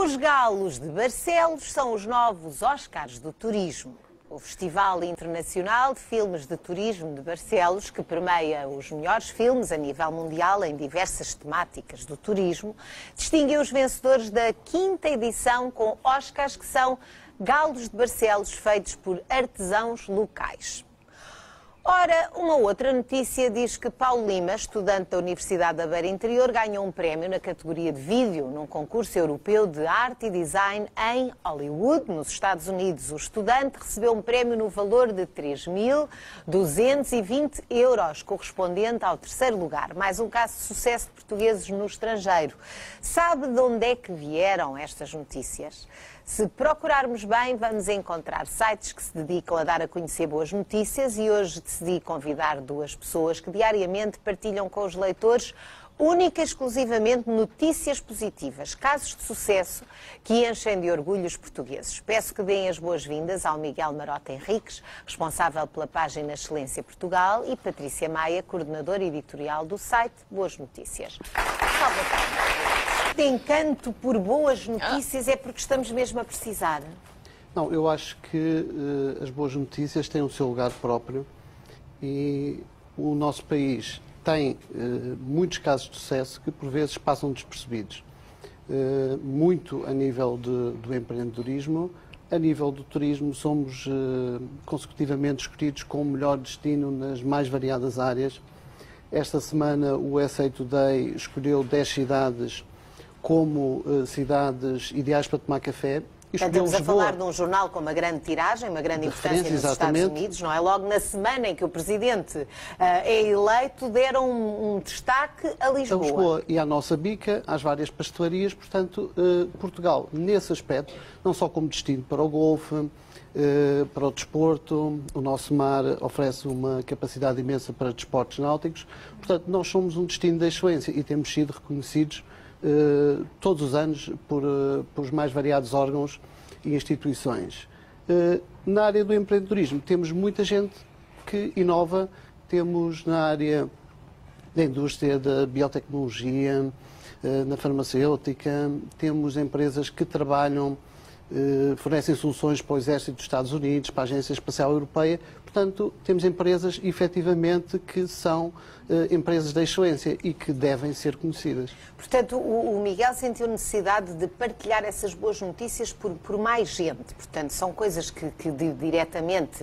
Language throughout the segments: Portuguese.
Os Galos de Barcelos são os novos Oscars do turismo. O Festival Internacional de Filmes de Turismo de Barcelos, que premia os melhores filmes a nível mundial em diversas temáticas do turismo, distingue os vencedores da 5ª edição com Oscars que são Galos de Barcelos feitos por artesãos locais. Ora, uma outra notícia diz que Paulo Lima, estudante da Universidade da Beira Interior, ganhou um prémio na categoria de vídeo num concurso europeu de arte e design em Hollywood, nos Estados Unidos. O estudante recebeu um prémio no valor de 3.220 euros, correspondente ao 3º lugar. Mais um caso de sucesso de portugueses no estrangeiro. Sabe de onde é que vieram estas notícias? Se procurarmos bem, vamos encontrar sites que se dedicam a dar a conhecer boas notícias e hoje decidi convidar duas pessoas que diariamente partilham com os leitores única e exclusivamente notícias positivas, casos de sucesso que enchem de orgulho os portugueses. Peço que deem as boas-vindas ao Miguel Marota Henriques, responsável pela página Excelência Portugal, e Patrícia Maia, coordenadora editorial do site Boas Notícias. De encanto por boas notícias é porque estamos mesmo a precisar? Não, eu acho que as boas notícias têm o seu lugar próprio e o nosso país tem muitos casos de sucesso que por vezes passam despercebidos. Muito a nível do empreendedorismo, a nível do turismo somos consecutivamente escolhidos com o melhor destino nas mais variadas áreas. Esta semana o SA Today escolheu 10 cidades como cidades ideais para tomar café. Estamos a falar de um jornal com uma grande tiragem, uma grande importância nos Estados Unidos, não é? Logo na semana em que o Presidente é eleito, deram um destaque a Lisboa. A Lisboa e à nossa bica, às várias pastelarias, portanto, Portugal, nesse aspecto, não só como destino para o golfe, para o desporto, o nosso mar oferece uma capacidade imensa para desportos náuticos, portanto, nós somos um destino de excelência e temos sido reconhecidos todos os anos por os mais variados órgãos e instituições. Na área do empreendedorismo temos muita gente que inova, temos na área da indústria da biotecnologia, na farmacêutica, temos empresas que trabalham, fornecem soluções para o Exército dos Estados Unidos, para a Agência Espacial Europeia. Portanto, temos empresas, efetivamente, que são empresas de excelência e que devem ser conhecidas. Portanto, o Miguel sentiu necessidade de partilhar essas boas notícias por mais gente. Portanto, são coisas que diretamente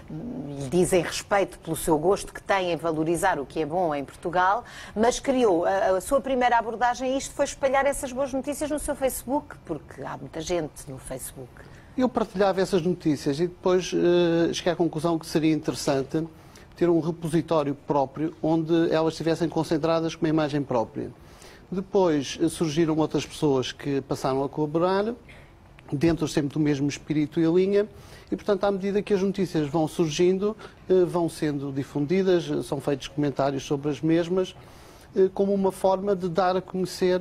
lhe dizem respeito pelo seu gosto que tem em valorizar o que é bom em Portugal, mas criou, a sua primeira abordagem a isto foi espalhar essas boas notícias no seu Facebook, porque há muita gente no Facebook. Eu partilhava essas notícias e depois cheguei à conclusão que seria interessante ter um repositório próprio onde elas estivessem concentradas com uma imagem própria. Depois surgiram outras pessoas que passaram a colaborar, dentro sempre do mesmo espírito e linha, e portanto, à medida que as notícias vão surgindo, vão sendo difundidas, são feitos comentários sobre as mesmas, como uma forma de dar a conhecer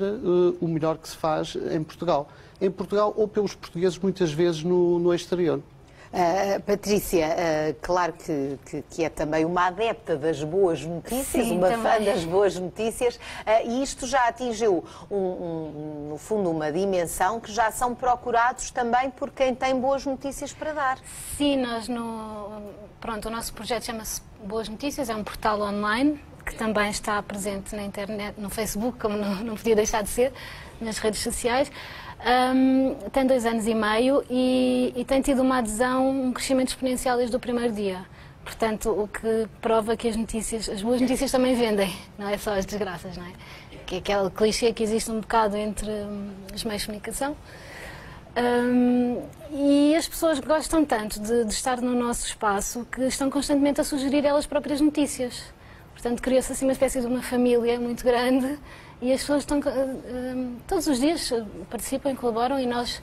o melhor que se faz em Portugal. Em Portugal ou pelos portugueses, muitas vezes no exterior. Patrícia, claro que é também uma adepta das boas notícias, sim, uma fã das boas notícias, e isto já atingiu, no fundo, uma dimensão que já são procurados também por quem tem boas notícias para dar. Sim, o nosso projeto chama-se Boas Notícias, é um portal online que também está presente na internet, no Facebook, como não podia deixar de ser, nas redes sociais. Tem 2 anos e meio e tem tido uma adesão, um crescimento exponencial desde o primeiro dia. Portanto, o que prova que as boas notícias também vendem, não é só as desgraças, não é? Que é aquele clichê que existe um bocado entre os meios de comunicação. E as pessoas gostam tanto de estar no nosso espaço que estão constantemente a sugerir elas próprias notícias. Portanto, criou-se assim uma espécie de uma família muito grande e as pessoas estão, todos os dias participam e colaboram e nós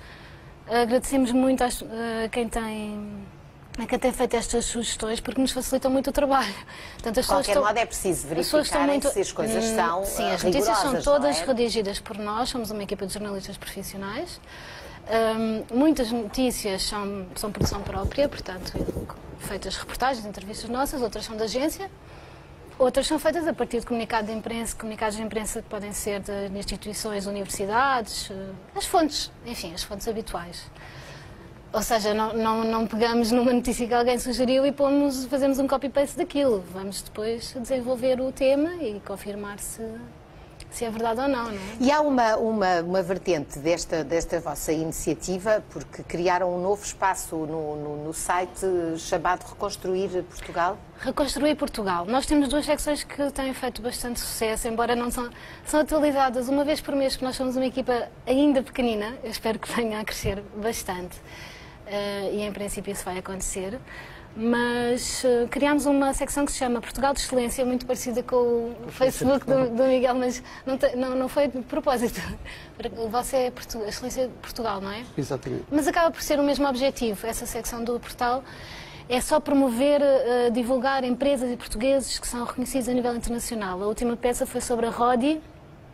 agradecemos muito a quem tem feito estas sugestões porque nos facilitam muito o trabalho. Portanto, de qualquer modo é preciso verificar se as coisas são sim, as notícias são todas redigidas por nós, somos uma equipa de jornalistas profissionais. Muitas notícias são produção própria, portanto, feitas reportagens, entrevistas nossas, outras são da agência. Outras são feitas a partir de comunicados de imprensa que podem ser de instituições, universidades, as fontes, enfim, as fontes habituais. Ou seja, não pegamos numa notícia que alguém sugeriu e fazemos um copy-paste daquilo. Vamos depois desenvolver o tema e confirmar se é verdade ou não, não é? E há uma vertente desta vossa iniciativa, porque criaram um novo espaço no site chamado Reconstruir Portugal. Reconstruir Portugal. Nós temos 2 secções que têm feito bastante sucesso, embora não são atualizadas uma vez por mês, porque nós somos uma equipa ainda pequenina. Eu espero que venha a crescer bastante e em princípio isso vai acontecer. Mas criámos uma secção que se chama Portugal de Excelência, muito parecida com o Facebook do Miguel, mas não foi de propósito. Você é Excelência de Portugal, não é? Exatamente. Mas acaba por ser o mesmo objetivo. Essa secção do portal é só promover, divulgar empresas e portugueses que são reconhecidos a nível internacional. A última peça foi sobre a Rodi,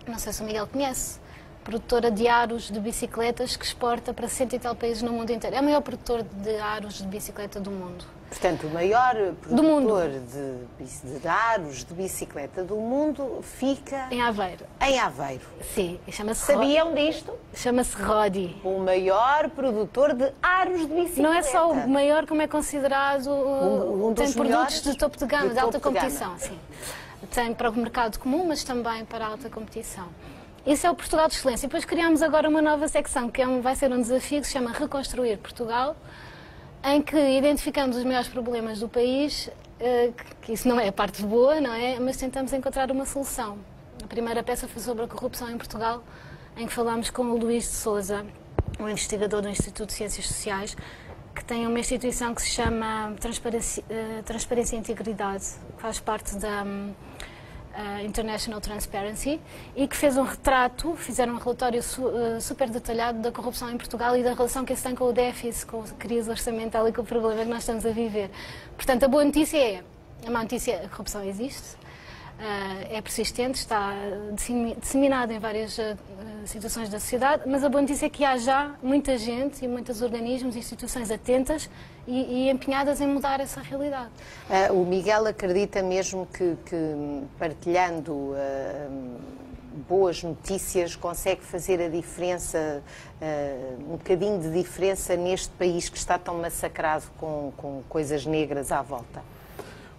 não sei se o Miguel conhece, produtora de aros de bicicletas que exporta para 100 e tal países no mundo inteiro. É o maior produtor de aros de bicicleta do mundo. Portanto, o maior produtor de aros de bicicleta do mundo fica... Em Aveiro. Em Aveiro. Sim. Sabiam disto? Chama-se Rodi. O maior produtor de aros de bicicleta. Não é só o maior, como é considerado... tem produtos de topo de gama, de alta competição. Sim. Tem para o mercado comum, mas também para a alta competição. Isso é o Portugal de Excelência. E depois criámos agora uma nova secção, que vai ser um desafio, que se chama Reconstruir Portugal, em que identificamos os maiores problemas do país, que isso não é a parte boa, não é? Mas tentamos encontrar uma solução. A primeira peça foi sobre a corrupção em Portugal, em que falámos com o Luís de Sousa, um investigador do Instituto de Ciências Sociais, que tem uma instituição que se chama Transparência e Integridade, que faz parte da International Transparency, e que fez um retrato, fizeram um relatório super detalhado da corrupção em Portugal e da relação que isso tem com o déficit, com a crise orçamental e com o problema que nós estamos a viver. Portanto, a boa notícia a má notícia, a corrupção existe, é persistente, está disseminada em várias situações da sociedade, mas a boa notícia é que há já muita gente e muitos organismos e instituições atentas e empenhadas em mudar essa realidade. O Miguel acredita mesmo que partilhando boas notícias consegue fazer a diferença, um bocadinho de diferença neste país que está tão massacrado com coisas negras à volta?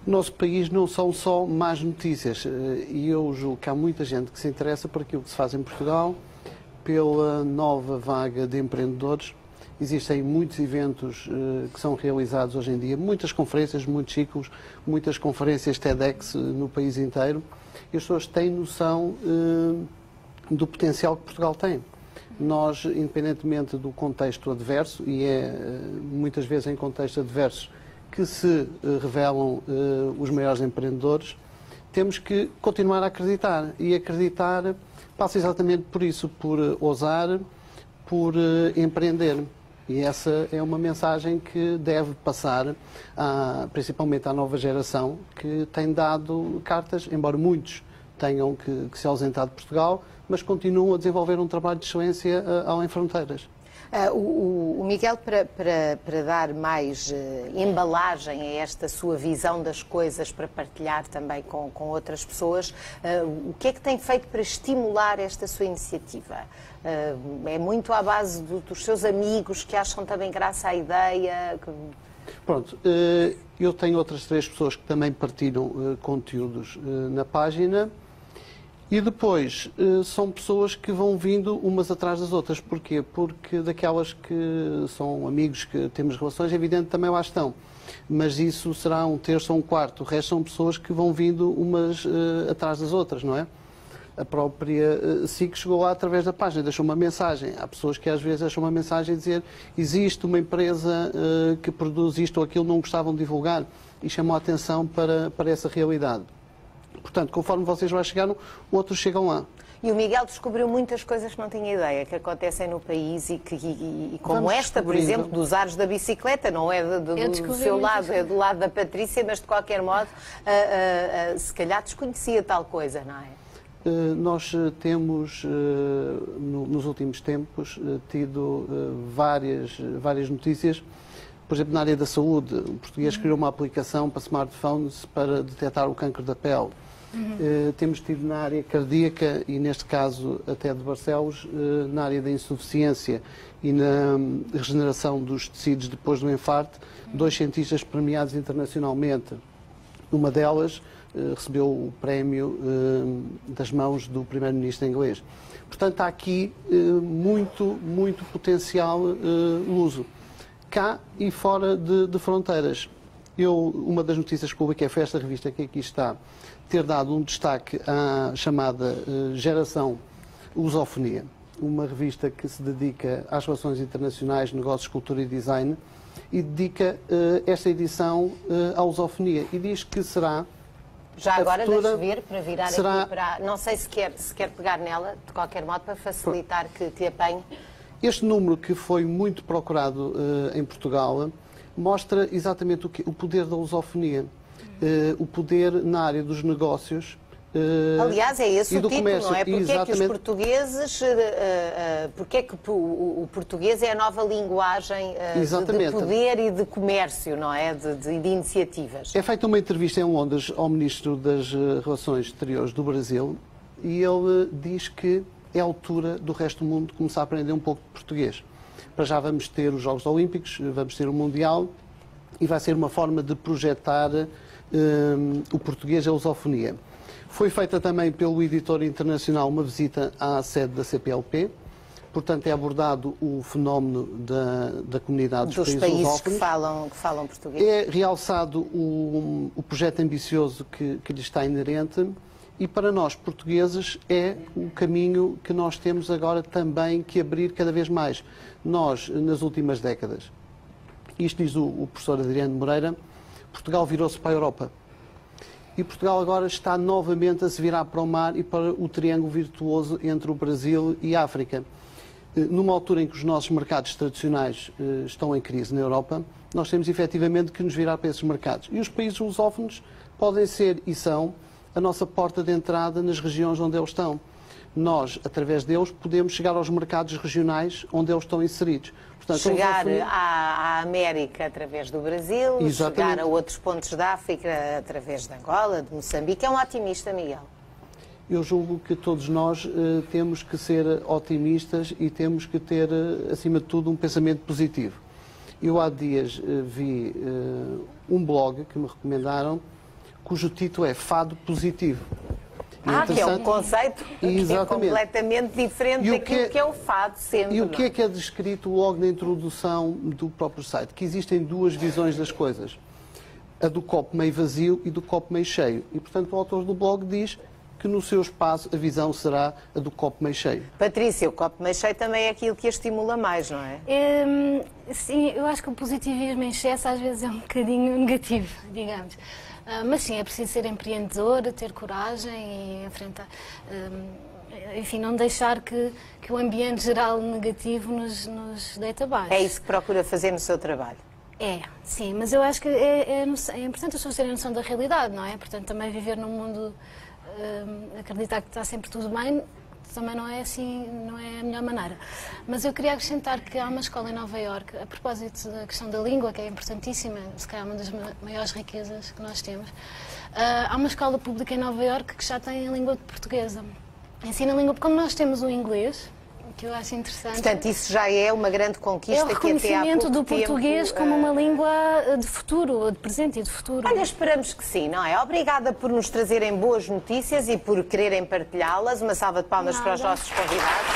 O nosso país não são só más notícias e eu julgo que há muita gente que se interessa por aquilo que se faz em Portugal, pela nova vaga de empreendedores. Existem muitos eventos que são realizados hoje em dia, muitas conferências, muitos ciclos, muitas conferências TEDx no país inteiro, e as pessoas têm noção do potencial que Portugal tem. Nós, independentemente do contexto adverso, e muitas vezes em contextos adversos que se revelam os maiores empreendedores, temos que continuar a acreditar. E acreditar passa exatamente por isso, por ousar, por empreender. E essa é uma mensagem que deve passar, principalmente à nova geração, que tem dado cartas, embora muitos tenham que se ausentar de Portugal, mas continuam a desenvolver um trabalho de excelência além fronteiras. O Miguel, para dar mais embalagem a esta sua visão das coisas, para partilhar também com outras pessoas, o que é que tem feito para estimular esta sua iniciativa? É muito à base dos seus amigos que acham também graça à ideia? Pronto, eu tenho outras 3 pessoas que também partilham conteúdos na página. E depois, são pessoas que vão vindo umas atrás das outras. Porquê? Porque daquelas que são amigos, que temos relações, é evidente, também lá estão. Mas isso será 1/3 ou 1/4. O resto são pessoas que vão vindo umas atrás das outras, não é? A própria SIC chegou lá através da página, deixou uma mensagem. Há pessoas que às vezes deixam uma mensagem a dizer existe uma empresa que produz isto ou aquilo, não gostavam de divulgar, e chamou a atenção para essa realidade. Portanto, conforme vocês lá chegaram, outros chegam lá. E o Miguel descobriu muitas coisas que não tinha ideia que acontecem no país e como esta, por exemplo, dos aros da bicicleta, não é do seu lado, é do lado da Patrícia, mas de qualquer modo, se calhar desconhecia tal coisa, não é? Nós temos, nos últimos tempos, tido várias notícias Por exemplo, na área da saúde, o português criou uma aplicação para smartphones para detectar o cancro da pele. Temos tido na área cardíaca, e neste caso até de Barcelos, na área da insuficiência e na regeneração dos tecidos depois do infarto, 2 cientistas premiados internacionalmente. Uma delas recebeu o prémio das mãos do primeiro-ministro inglês. Portanto, há aqui muito potencial uso, cá e fora de fronteiras. Uma das notícias que publiquei foi esta revista que aqui está, ter dado um destaque à chamada Geração Lusofonia, uma revista que se dedica às relações internacionais, negócios, cultura e design, e dedica esta edição à lusofonia, e diz que será... Já agora deixe vir para virar aqui para... Não sei se quer pegar nela, de qualquer modo, para facilitar que apanhe. Este número, que foi muito procurado em Portugal, mostra exatamente o poder da lusofonia, o poder na área dos negócios. Aliás, é esse o título, não é? Porque exatamente. é que os portugueses, porque é que o português é a nova linguagem de poder e de comércio, não é? De iniciativas. É feita uma entrevista em Londres ao Ministro das Relações Exteriores do Brasil, e ele diz que é a altura do resto do mundo começar a aprender um pouco de português. Para já vamos ter os Jogos Olímpicos, vamos ter o Mundial, e vai ser uma forma de projetar o português, a lusofonia. Foi feita também pelo editor internacional uma visita à sede da CPLP, portanto é abordado o fenómeno da comunidade dos países que falam português. É realçado o projeto ambicioso que lhe está inerente, e para nós portugueses é o caminho que nós temos agora também que abrir cada vez mais. Nós, nas últimas décadas, isto diz o professor Adriano Moreira, Portugal virou-se para a Europa. E Portugal agora está novamente a se virar para o mar e para o triângulo virtuoso entre o Brasil e a África. Numa altura em que os nossos mercados tradicionais estão em crise na Europa, nós temos efetivamente que nos virar para esses mercados. E os países lusófonos podem ser e são a nossa porta de entrada nas regiões onde eles estão. Nós, através deles, podemos chegar aos mercados regionais onde eles estão inseridos. Portanto, chegar à América através do Brasil, exatamente, chegar a outros pontos da África através de Angola, de Moçambique. É um otimista, Miguel? Eu julgo que todos nós temos que ser otimistas e temos que ter, acima de tudo, um pensamento positivo. Eu há dias vi um blog que me recomendaram, cujo título é Fado Positivo. Que é um conceito que é completamente diferente daquilo que é o fado sempre. E o que é descrito logo na introdução do próprio site? Que existem duas visões das coisas. A do copo meio vazio e do copo meio cheio. E, portanto, o autor do blog diz que no seu espaço a visão será a do copo meio cheio. Patrícia, o copo meio cheio também é aquilo que a estimula mais, não é? Sim, eu acho que o positivismo em excesso às vezes é um bocadinho negativo, digamos. Mas sim, é preciso ser empreendedor, ter coragem e enfrentar. Enfim, não deixar que o ambiente geral negativo nos deita abaixo. É isso que procura fazer no seu trabalho? Sim, mas eu acho que é importante as pessoas terem noção da realidade, não é? Portanto, também viver num mundo, acreditar que está sempre tudo bem, também não é assim, não é a melhor maneira. Mas eu queria acrescentar que há uma escola em Nova Iorque, a propósito da questão da língua, que é importantíssima, se calhar uma das maiores riquezas que nós temos. Há uma escola pública em Nova Iorque que já tem a língua portuguesa. Ensina a língua, como nós temos o inglês, que eu acho interessante. Portanto, isso já é uma grande conquista. É o reconhecimento do português como uma língua de futuro, de presente e de futuro. Olha, esperamos que sim, não é? Obrigada por nos trazerem boas notícias e por quererem partilhá-las. Uma salva de palmas para os nossos convidados.